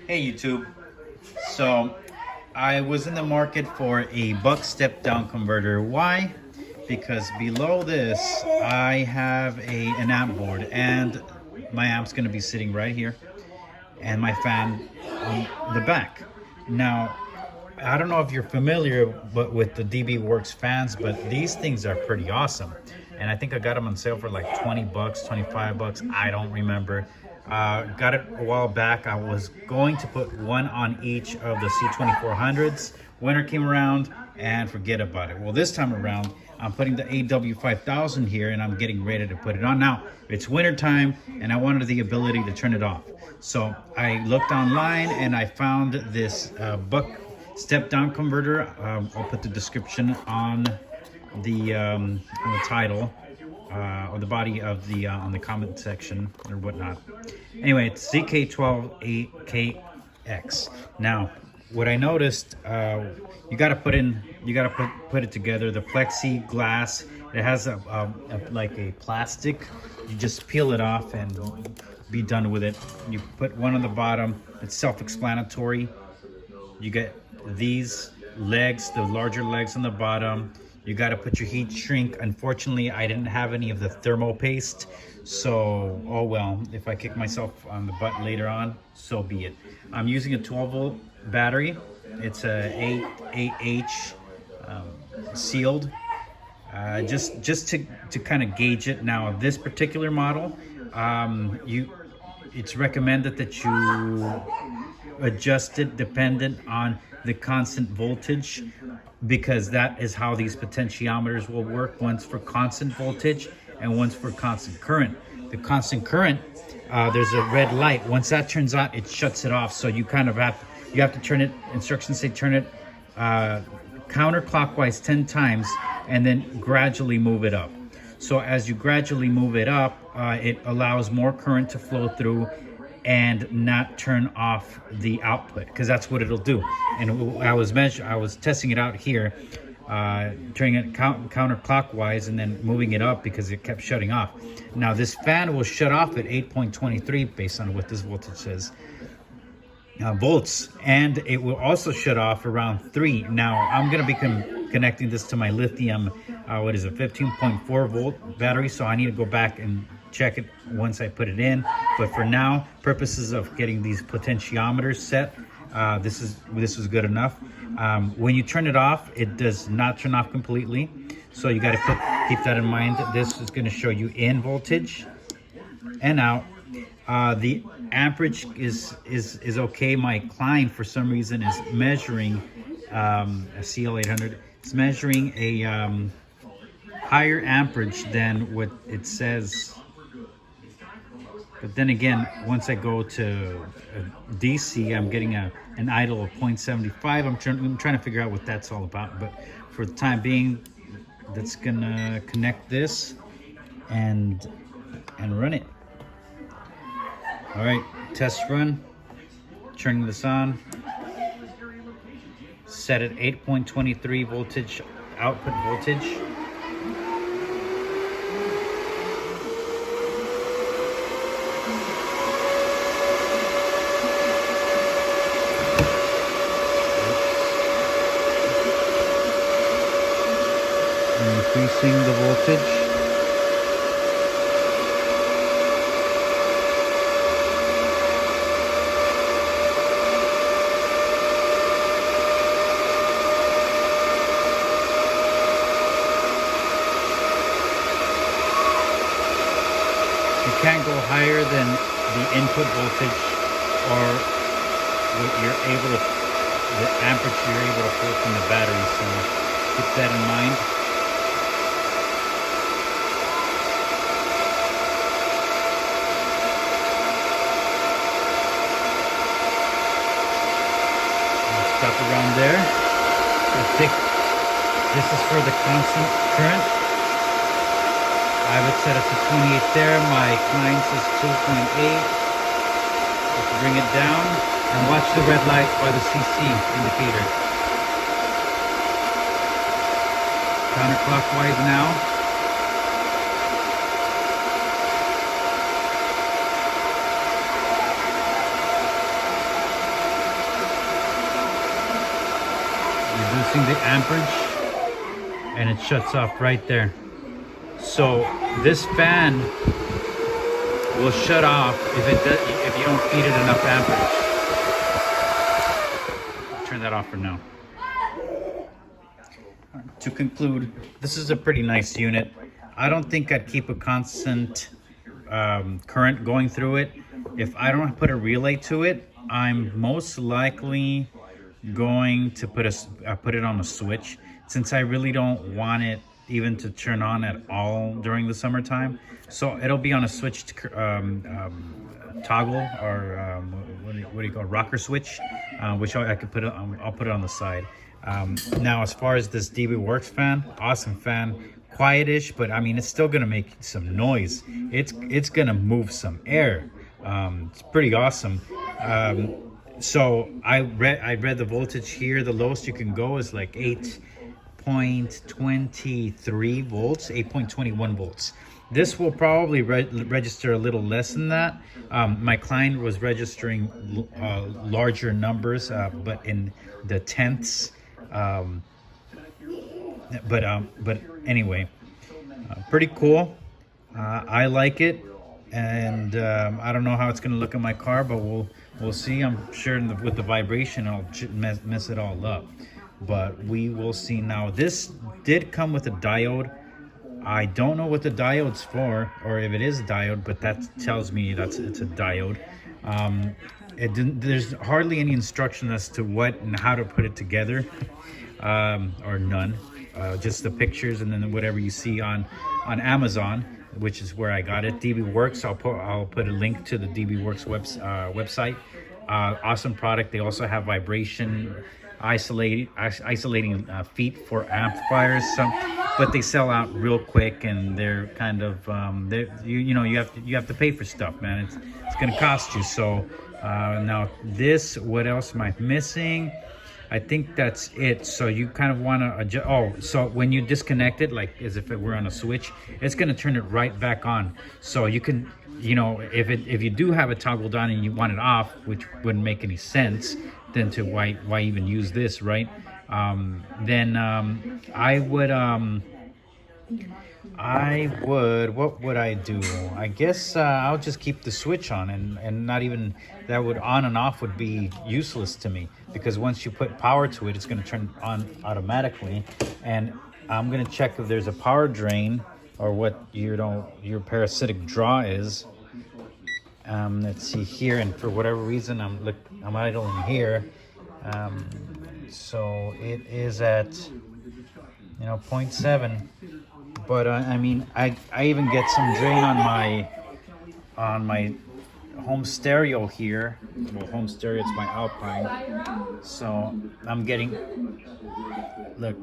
Hey YouTube. So I was in the market for a buck step down converter. Why? Because below this I have an amp board, and my amp's going to be sitting right here, and my fan on the back. Now I don't know if you're familiar with the dbwerx fans, but these things are pretty awesome. And I think I got them on sale for like 20 bucks, 25 bucks. I don't remember. Got it a while back. I was going to put one on each of the C2400s. Winter came around and forget about it. Well, this time around, I'm putting the AW5000 here and I'm getting ready to put it on. Now, it's winter time and I wanted the ability to turn it off. So I looked online and I found this buck step down converter. I'll put the description on the title or the body of the on the comment section or whatnot. Anyway, it's CK128KX. Now, what I noticed, you got to put it together. The plexiglass, it has like a plastic. You just peel it off and be done with it. You put one on the bottom. It's self-explanatory. You get these legs, the larger legs on the bottom. You got to put your heat shrink. Unfortunately, I didn't have any of the thermal paste, so oh well. If I kick myself on the butt later on, so be it. I'm using a 12-volt battery. It's a 8H sealed. Just to kind of gauge it. Now, this particular model, it's recommended that you adjust it dependent on the constant voltage, because that is how these potentiometers will work. One's for constant voltage and one's for constant current. The constant current, there's a red light. Once that turns on, it shuts it off. So you kind of have to turn it, instructions say turn it counterclockwise 10 times and then gradually move it up. So as you gradually move it up, it allows more current to flow through and not turn off the output, because that's what it'll do. And I was testing it out here, turning it counterclockwise and then moving it up because it kept shutting off. Now this fan will shut off at 8.23 based on what this voltage says, volts, and it will also shut off around 3. Now I'm going to be connecting this to my lithium, 15.4 volt battery, so I need to go back and check it once I put it in. But for now, purposes of getting these potentiometers set, this was good enough. When you turn it off, it does not turn off completely, so you got to keep that in mind. This is going to show you in voltage and out. The amperage is okay. My Klein, for some reason, is measuring a CL800. It's measuring a higher amperage than what it says. But then again, once I go to DC, I'm getting an idle of 0.75. I'm trying to figure out what that's all about. But for the time being, that's gonna connect this and run it. All right, test run. Turning this on. Set at 8.23 voltage, output voltage. Increasing the voltage. You can't go higher than the input voltage or what you're able to, the amperage you're able to pull from the battery. So keep that in mind. Stop around there. I think this is for the constant current. I would set it to 28 there. My Klein says 2.8. Let's bring it down and watch the red light by the CC indicator. Counterclockwise now. adjusting the amperage, and it shuts off right there. So this fan will shut off if you don't feed it enough amperage. I'll turn that off for now. To conclude, this is a pretty nice unit. I don't think I'd keep a constant current going through it. If I don't put a relay to it, I'm most likely going to put it on a switch, since I really don't want it even to turn on at all during the summertime. So it'll be on a switch toggle, or what do you call it, rocker switch, which I could put it on. I'll put it on the side. Now, as far as this dbwerx fan, awesome fan, quietish, but I mean, it's still gonna make some noise. It's gonna move some air. It's pretty awesome. So I read the voltage here. The lowest you can go is like 8.23 volts, 8.21 volts. This will probably register a little less than that. My client was registering larger numbers, but in the tenths. But anyway, pretty cool. I like it, and I don't know how it's gonna look in my car, but we'll see. I'm sure with the vibration, I'll mess it all up. But we will see. Now, this did come with a diode. I don't know what the diode's for, or if it is a diode, but that tells me it's a diode. There's hardly any instruction as to what and how to put it together, or none. Just the pictures, and then whatever you see on Amazon, which is where I got it. dbwerx. I'll put a link to the dbwerx website. Awesome product. They also have vibration isolating feet for amplifiers. But they sell out real quick, and they're kind of you have to pay for stuff, man. It's gonna cost you. So now this, what else am I missing? I think that's it. So you kind of want to adjust. Oh, so when you disconnect it, like as if it were on a switch, it's going to turn it right back on. So you can, if you do have it toggled on and you want it off, which wouldn't make any sense, then to why even use this, right? Then I would, what would I do? I guess I'll just keep the switch on, and not even, that would on and off would be useless to me, because once you put power to it, it's going to turn on automatically. And I'm going to check if there's a power drain, or what your parasitic draw is. Let's see here, and for whatever reason I'm idling here. So it is at 0.7. But I mean, I even get some drain on my home stereo here. Well, home stereo, it's my Alpine. So I'm getting, look,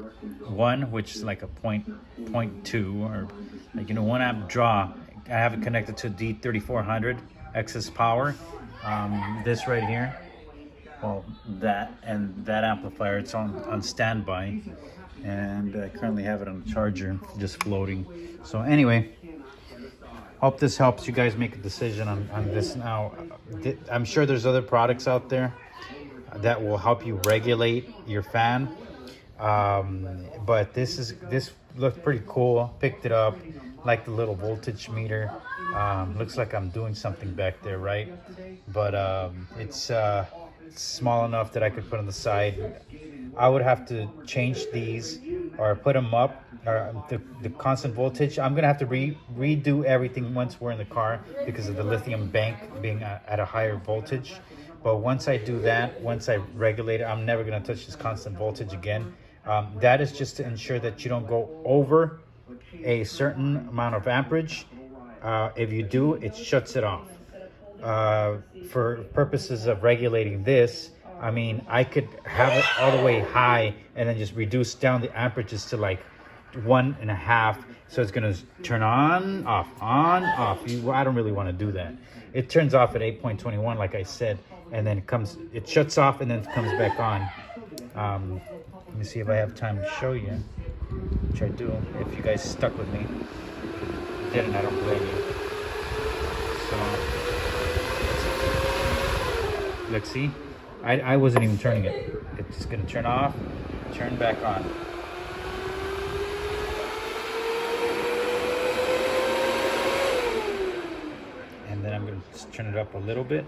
1, which is like a 0.2, or like 1 amp draw. I have it connected to D3400 excess power. This right here, well, that and that amplifier, it's on standby. And I currently have it on the charger, just floating. So anyway, hope this helps you guys make a decision on this. Now, I'm sure there's other products out there that will help you regulate your fan. But this looked pretty cool. Picked it up, like the little voltage meter. Looks like I'm doing something back there, right? But it's small enough that I could put on the side. I would have to change these or put them up, or the constant voltage. I'm gonna have to redo everything once we're in the car, because of the lithium bank being at a higher voltage. But once I do that, once I regulate it, I'm never gonna touch this constant voltage again. That is just to ensure that you don't go over a certain amount of amperage. If you do, it shuts it off. For purposes of regulating this, I mean, I could have it all the way high and then just reduce down the amperages to like 1.5. So it's gonna turn on, off, on, off. I don't really want to do that. It turns off at 8.21, like I said, and then it shuts off and then comes back on. Let me see if I have time to show you, which I do, if you guys stuck with me. If you didn't, I don't blame you. So, let's see. I wasn't even turning it. It's just gonna turn off, turn back on. And then I'm going to just turn it up a little bit.